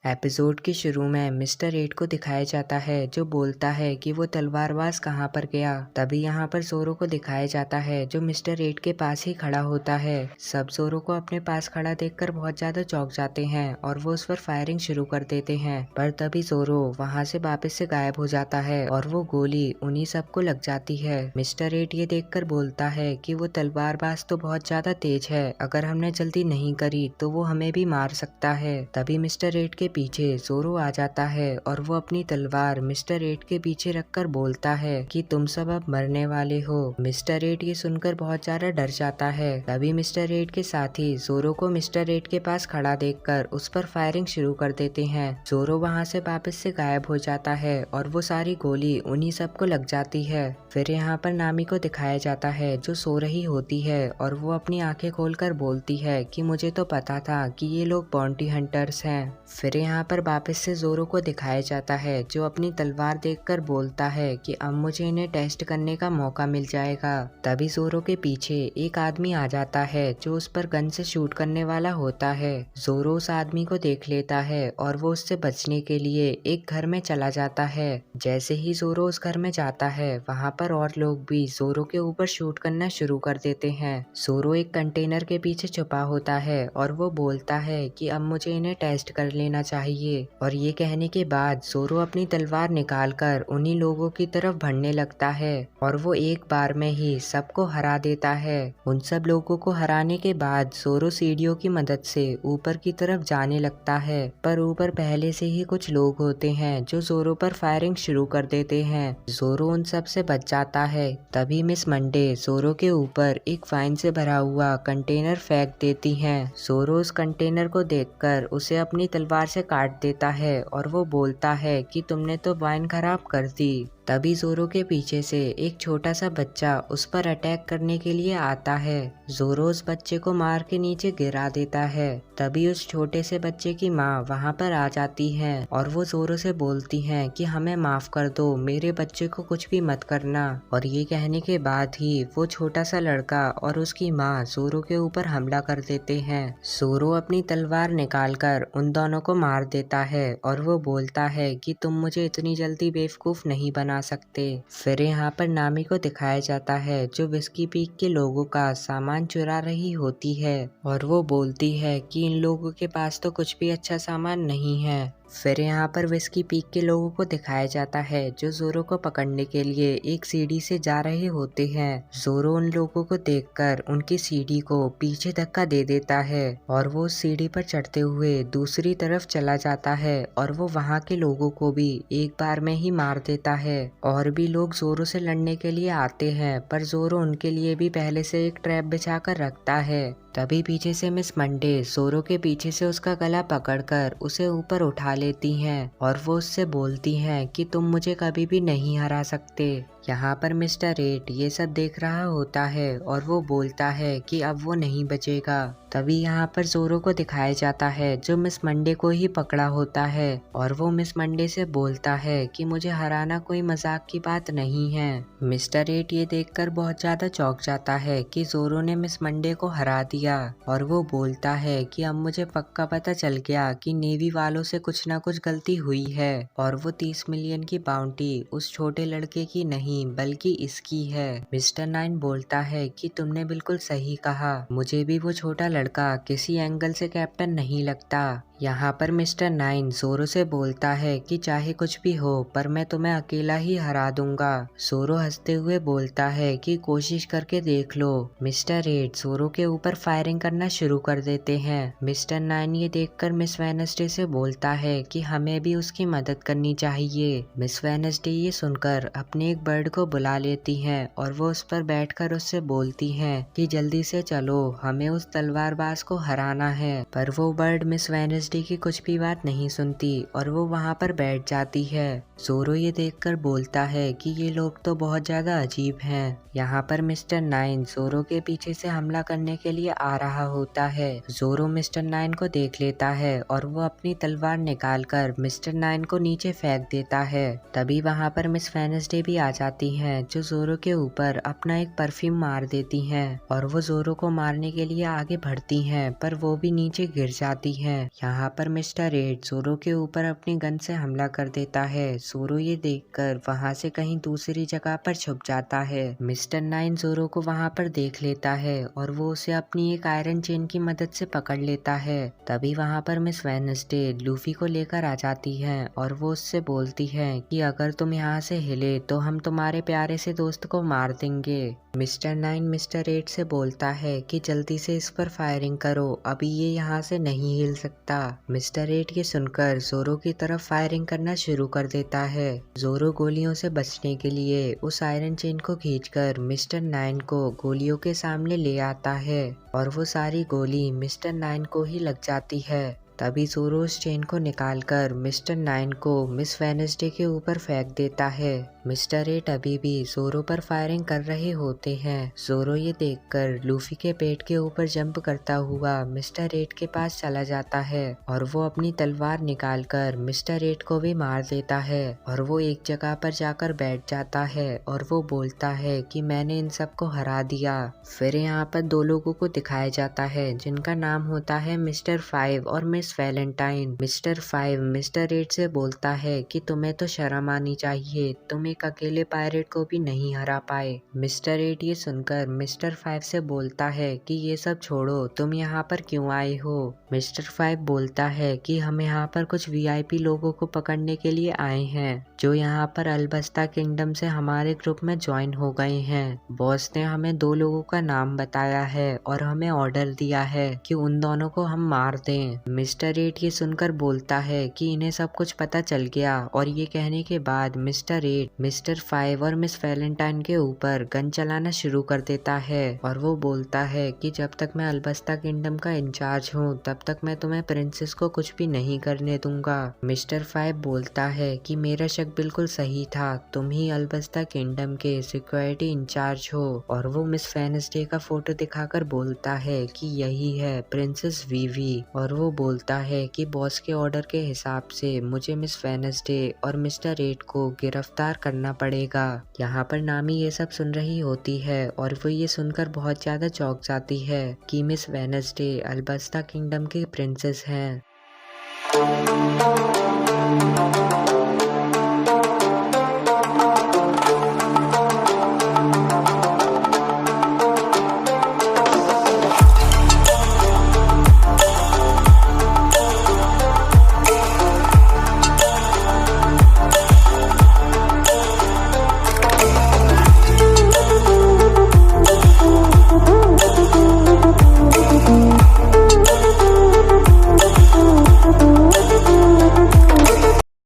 Episode के शुरू में मिस्टर एट को दिखाया जाता है जो बोलता है कि वो तलवारबाज कहाँ पर गया। तभी यहाँ पर जोरो को दिखाया जाता है जो मिस्टर एट के पास ही खड़ा होता है। सब जोरो को अपने पास खड़ा देखकर बहुत ज्यादा चौंक जाते हैं और वो उस पर फायरिंग शुरू कर देते हैं, पर तभी जोरो वहाँ से वापस से गायब हो जाता है और वो गोली उन्हीं सबको लग जाती है। मिस्टर एट ये देखकर बोलता है कि वो तलवारबाज तो बहुत ज्यादा तेज है, अगर हमने जल्दी नहीं करी तो वो हमें भी मार सकता है। तभी मिस्टर एट के पीछे जोरो आ जाता है और वो अपनी तलवार मिस्टर एट के पीछे रखकर बोलता है कि तुम सब अब मरने वाले हो। मिस्टर एट ये सुनकर बहुत ज्यादा डर जाता है। तभी मिस्टर एट के साथी जोरो को मिस्टर एट के पास खड़ा देखकर उस पर फायरिंग शुरू कर देते हैं। जोरो वहाँ से वापस से गायब हो जाता है और वो सारी गोली उन्हीं सबको लग जाती है। फिर यहाँ पर नामी को दिखाया जाता है जो सो रही होती है और वो अपनी आंखें खोलकर बोलती है कि मुझे तो पता था कि ये लोग बाउंटी हंटर्स हैं। फिर यहाँ पर वापस से जोरो को दिखाया जाता है जो अपनी तलवार देखकर बोलता है कि अब मुझे इन्हें टेस्ट करने का मौका मिल जाएगा। तभी जोरो के पीछे एक आदमी आ जाता है जो उस पर गन से शूट करने वाला होता है। जोरो उस आदमी को देख लेता है और वो उससे बचने के लिए एक घर में चला जाता है। जैसे ही जोरो उस घर में जाता है वहाँ पर और लोग भी जोरो के ऊपर शूट करना शुरू कर देते हैं। जोरो एक कंटेनर के पीछे छुपा होता है और वो बोलता है कि अब मुझे इन्हें टेस्ट कर लेना चाहिए, और ये कहने के बाद जोरो अपनी तलवार निकालकर उन्हीं लोगों की तरफ बढ़ने लगता है और वो एक बार में ही सबको हरा देता है। उन सब लोगों को हराने के बाद जोरो सीढ़ियों की मदद से ऊपर की तरफ जाने लगता है, पर ऊपर पहले से ही कुछ लोग होते हैं जो जोरो पर फायरिंग शुरू कर देते हैं। जोरो उन सब से बच जाता है। तभी मिस मंडे जोरो के ऊपर एक वाइन से भरा हुआ कंटेनर फेंक देती हैं। जोरो उस कंटेनर को देखकर उसे अपनी तलवार से काट देता है और वो बोलता है कि तुमने तो वाइन खराब कर दी। तभी जोरो के पीछे से एक छोटा सा बच्चा उस पर अटैक करने के लिए आता है। जोरो उस बच्चे को मार के नीचे गिरा देता है। तभी उस छोटे से बच्चे की माँ वहाँ पर आ जाती है और वो जोरो से बोलती हैं कि हमें माफ कर दो, मेरे बच्चे को कुछ भी मत करना। और ये कहने के बाद ही वो छोटा सा लड़का और उसकी माँ जोरो के ऊपर हमला कर देते हैं। जोरो अपनी तलवार निकालकर उन दोनों को मार देता है और वो बोलता है कि तुम मुझे इतनी जल्दी बेवकूफ नहीं बना सकते। फिर यहाँ पर नामी को दिखाया जाता है जो विस्की पीक के लोगों का सामान चुरा रही होती है और वो बोलती है कि इन लोगों के पास तो कुछ भी अच्छा सामान नहीं है। फिर यहाँ पर विस्की पीक के लोगों को दिखाया जाता है जो जोरो को पकड़ने के लिए एक सीढ़ी से जा रहे होते हैं। जोरो उन लोगों को देखकर उनकी सीढ़ी को पीछे धक्का दे देता है और वो सीढ़ी पर चढ़ते हुए दूसरी तरफ चला जाता है और वो वहाँ के लोगों को भी एक बार में ही मार देता है। और भी लोग जोरो से लड़ने के लिए आते हैं, पर जोरो उनके लिए भी पहले से एक ट्रैप बिछा कर रखता है। तभी पीछे से मिस मंडे जोरो के पीछे से उसका गला पकड़कर उसे ऊपर उठा लेती हैं और वो उससे बोलती हैं कि तुम मुझे कभी भी नहीं हरा सकते। यहाँ पर मिस्टर एट ये सब देख रहा होता है और वो बोलता है कि अब वो नहीं बचेगा। तभी यहाँ पर जोरो को दिखाया जाता है जो मिस मंडे को ही पकड़ा होता है और वो मिस मंडे से बोलता है कि मुझे हराना कोई मजाक की बात नहीं है। मिस्टर एट ये देखकर बहुत ज्यादा चौंक जाता है कि जोरो ने मिस मंडे को हरा दिया और वो बोलता है कि अब मुझे पक्का पता चल गया कि नेवी वालों से कुछ ना कुछ गलती हुई है और वो 30 मिलियन की बाउंटी उस छोटे लड़के की नहीं बल्कि इसकी है। मिस्टर नाइन बोलता है कि तुमने बिल्कुल सही कहा, मुझे भी वो छोटा लड़का किसी एंगल से कैप्टन नहीं लगता। यहाँ पर मिस्टर नाइन जोरो से बोलता है कि चाहे कुछ भी हो पर मैं तुम्हें अकेला ही हरा दूंगा। जोरो हंसते हुए बोलता है कि कोशिश करके देख लो। मिस्टर एट जोरो के ऊपर फायरिंग करना शुरू कर देते हैं। मिस्टर नाइन ये देखकर मिस वेडनेसडे से बोलता है कि हमें भी उसकी मदद करनी चाहिए। मिस वेडनेसडे ये सुनकर अपने एक बर्ड को बुला लेती हैं और वो उस पर बैठकर उससे बोलती हैं कि जल्दी से चलो, हमें उस तलवारबाज को हराना है। पर वो बर्ड मिस वेडनेसडे की कुछ भी बात नहीं सुनती और वो वहाँ पर बैठ जाती है। जोरो ये देखकर बोलता है कि ये लोग तो बहुत ज्यादा अजीब हैं। यहाँ पर मिस्टर नाइन जोरो के पीछे से हमला करने के लिए आ रहा होता है। जोरो मिस्टर नाइन को देख लेता है और वो अपनी तलवार निकालकर मिस्टर नाइन को नीचे फेंक देता है। तभी वहाँ पर मिस वेडनेसडे भी आ जाती हैं जो जोरो के ऊपर अपना एक परफ्यूम मार देती हैं और वो जोरो को मारने के लिए आगे बढ़ती हैं, पर वो भी नीचे गिर जाती हैं। यहाँ यहाँ पर मिस्टर एट जोरो के ऊपर अपनी गन से हमला कर देता है। जोरो ये देखकर वहाँ से कहीं दूसरी जगह पर छुप जाता है। मिस्टर नाइन जोरो को वहाँ पर देख लेता है और वो उसे अपनी एक आयरन चेन की मदद से पकड़ लेता है। तभी वहाँ पर मिस वेडनेसडे लूफी को लेकर आ जाती है और वो उससे बोलती है कि अगर तुम यहाँ से हिले तो हम तुम्हारे प्यारे से दोस्त को मार देंगे। मिस्टर नाइन मिस्टर एट से बोलता है कि जल्दी से इस पर फायरिंग करो, अभी ये यहाँ से नहीं हिल सकता। मिस्टर एट ये सुनकर जोरो की तरफ फायरिंग करना शुरू कर देता है। जोरो गोलियों से बचने के लिए उस आयरन चेन को खींचकर मिस्टर नाइन को गोलियों के सामने ले आता है और वो सारी गोली मिस्टर नाइन को ही लग जाती है। तभी जोरो उस चेन को निकालकर मिस्टर नाइन को मिस वेडनेसडे के ऊपर फेंक देता है। मिस्टर एट अभी भी जोरो पर फायरिंग कर रहे होते हैं। जोरो ये देखकर लूफी के पेट के ऊपर जंप करता हुआ मिस्टर एट के पास चला जाता है और वो अपनी तलवार निकालकर मिस्टर एट को भी मार देता है और वो एक जगह पर जाकर बैठ जाता है और वो बोलता है कि मैंने इन सबको हरा दिया। फिर यहाँ पर दो लोगों को दिखाया जाता है जिनका नाम होता है मिस्टर फाइव और miss valentine. Mister five mister eight से बोलता है कि तुम्हें तो शर्म आनी चाहिए, तुम एक अकेले पायरेट को भी नहीं हरा पाए। मिस्टर एट ये सुनकर मिस्टर फाइव से बोलता है कि ये सब छोड़ो, तुम यहाँ पर क्यों आए हो। मिस्टर फाइव बोलता है कि हम यहाँ पर कुछ वीआईपी लोगों को पकड़ने के लिए आए हैं जो यहाँ पर अल्बस्ता किंगडम से हमारे ग्रुप में ज्वाइन हो गए हैं। बॉस ने हमें दो लोगों का नाम बताया है और हमें ऑर्डर दिया है कि उन दोनों को हम मार दें। मिस्टर एट ये सुनकर बोलता है कि इन्हें सब कुछ पता चल गया और ये कहने के बाद मिस्टर एट मिस्टर फाइव और मिस वैलेंटाइन के ऊपर गन चलाना शुरू कर देता है और वो बोलता है कि जब तक मैं अल्बस्ता किंगडम का इंचार्ज हूँ तब तक मैं तुम्हें प्रिंसेस को कुछ भी नहीं करने दूंगा। मिस्टर फाइव बोलता है कि मेरा शक बिल्कुल सही था, तुम ही अल्बस्ता किंगडम के सिक्योरिटी इंचार्ज हो। और वो मिस वेडनेसडे का फोटो दिखाकर बोलता है कि यही है प्रिंसेस वीवी और वो बोलता है कि बॉस के ऑर्डर के हिसाब से मुझे मिस वेडनेसडे और मिस्टर एट को गिरफ्तार करना पड़ेगा। यहाँ पर नामी ये सब सुन रही होती है और वो ये सुनकर बहुत ज्यादा चौंक जाती है कि मिस वेडनेसडे अल्बस्ता किंगडम की प्रिंसेस हैं।